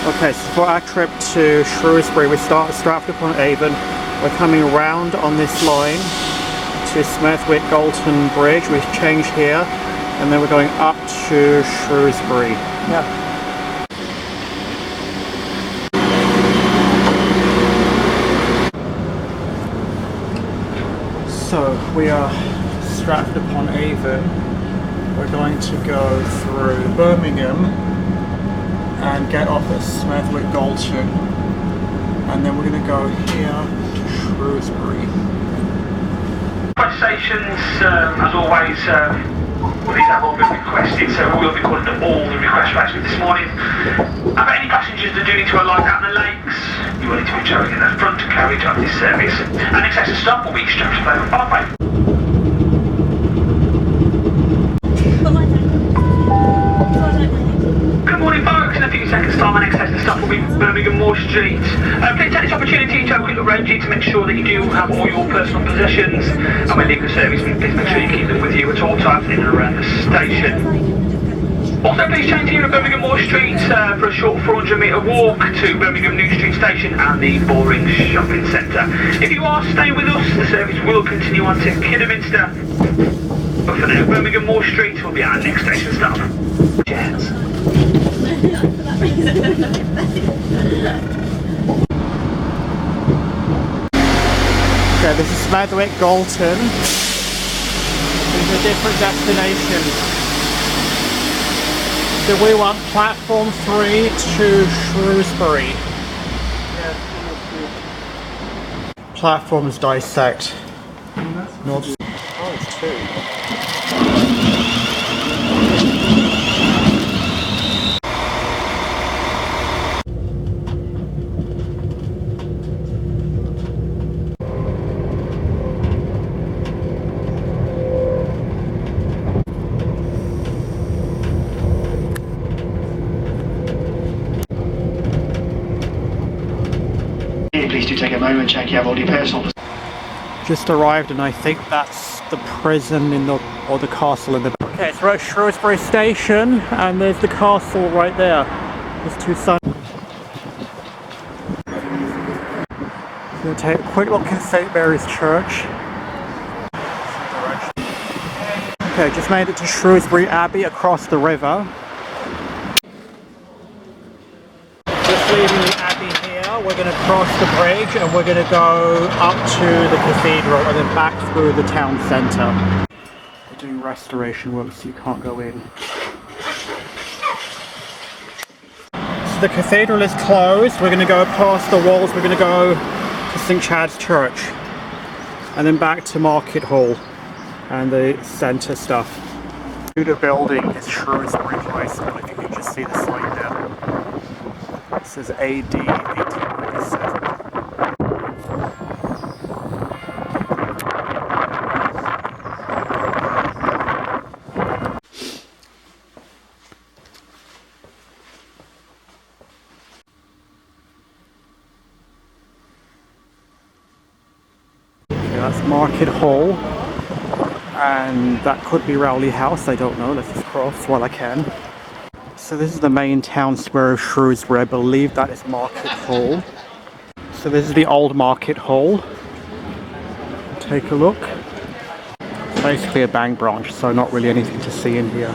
Okay, so for our trip to Shrewsbury, we start at Stratford Upon Avon. We're coming around on this line to Smethwick Galton Bridge. We've changed here, and then we're going up to Shrewsbury. Yeah. So we are Stratford Upon Avon. We're going to go through Birmingham and get off at Smethwick Galton, and then we're going to go here to Shrewsbury. Stations, as always, these have all been requested, so we'll be calling them all the request rates this morning. Have any passengers that do need to alight out in the lakes, you will need to be travelling in the front carriage of this service. And next station stop will be Stratford Upon Avon. Good morning, folks. In a few seconds' time, our next station stop will be Birmingham Moor Street. Please take this opportunity to have a quick look around you to make sure that you do have all your personal possessions. And when leaving the service, please make sure you keep them with you at all times in and around the station. Also, please change here at Birmingham Moor Street for a short 400-metre walk to Birmingham New Street Station and the Boring Shopping Centre. If you are staying with us, the service will continue on to Kidderminster. But for now, Birmingham Moor Street will be our next station stop. Cheers. Okay, this is Smethwick Galton. These are different destinations. So we want platform 3 to Shrewsbury. Platforms dissect. North. Oh, it's 2. Please do take a moment, check you have all your personal. Just arrived, and I think that's the prison in the, or the castle in the. Okay, so we're at Shrewsbury Station, and there's the castle right there. There's 2 signs. We'll take a quick look in St Mary's Church. Okay, just made it to Shrewsbury Abbey across the river. Just leaving the Abbey here. We're going to cross the bridge and we're going to go up to the Cathedral and then back through the town centre. We're doing restoration work, so you can't go in. So the Cathedral is closed. We're going to go past the walls. We're going to go to St Chad's Church and then back to Market Hall and the centre stuff. The building is Shrewsbury High School, if you can just see the sign there. It says AD 1897. Okay, that's Market Hall. And that could be Rowley House, I don't know. Let's just cross while I can. So this is the main town square of Shrewsbury. I believe that is Market Hall. So this is the old Market Hall. Take a look. It's basically a bank branch, so not really anything to see in here.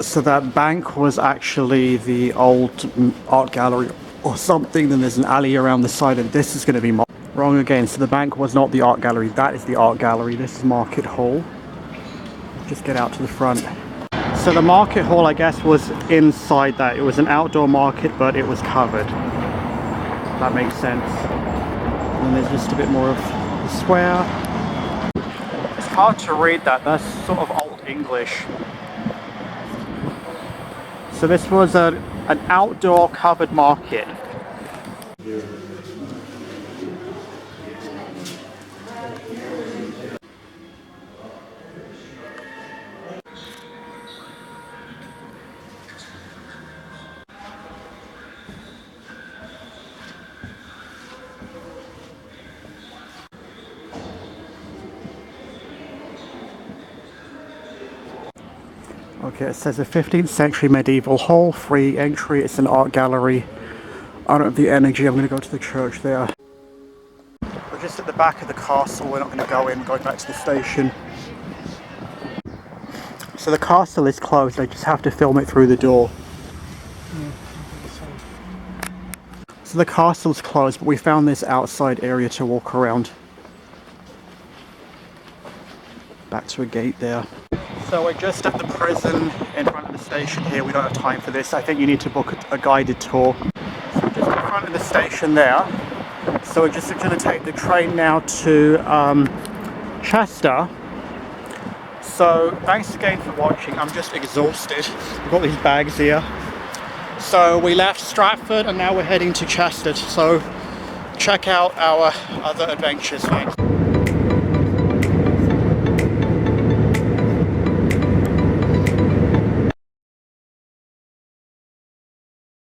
So that bank was actually the old art gallery or something. Then there's an alley around the side, and this is going to be wrong again. So the bank was not the art gallery. That is the art gallery. This is Market Hall. Just get out to the front. So the Market Hall, I guess, was inside that. It was an outdoor market, but it was covered. That makes sense. And then there's just a bit more of the square. It's hard to read that. That's sort of Old English. So this was an outdoor covered market. Okay, it says a 15th century medieval hall, free entry. It's an art gallery. I don't have the energy. I'm going to go to the church there. We're just at the back of the castle. We're not going to go in. Going back to the station. So the castle is closed. I just have to film it through the door. So the castle's closed, but we found this outside area to walk around. Back to a gate there. So we're just at the prison in front of the station here. We don't have time for this. I think you need to book a guided tour. So we're just in front of the station there. So we're just going to take the train now to Chester. So thanks again for watching. I'm just exhausted. I've got these bags here. So we left Stratford and now we're heading to Chester. So check out our other adventures here.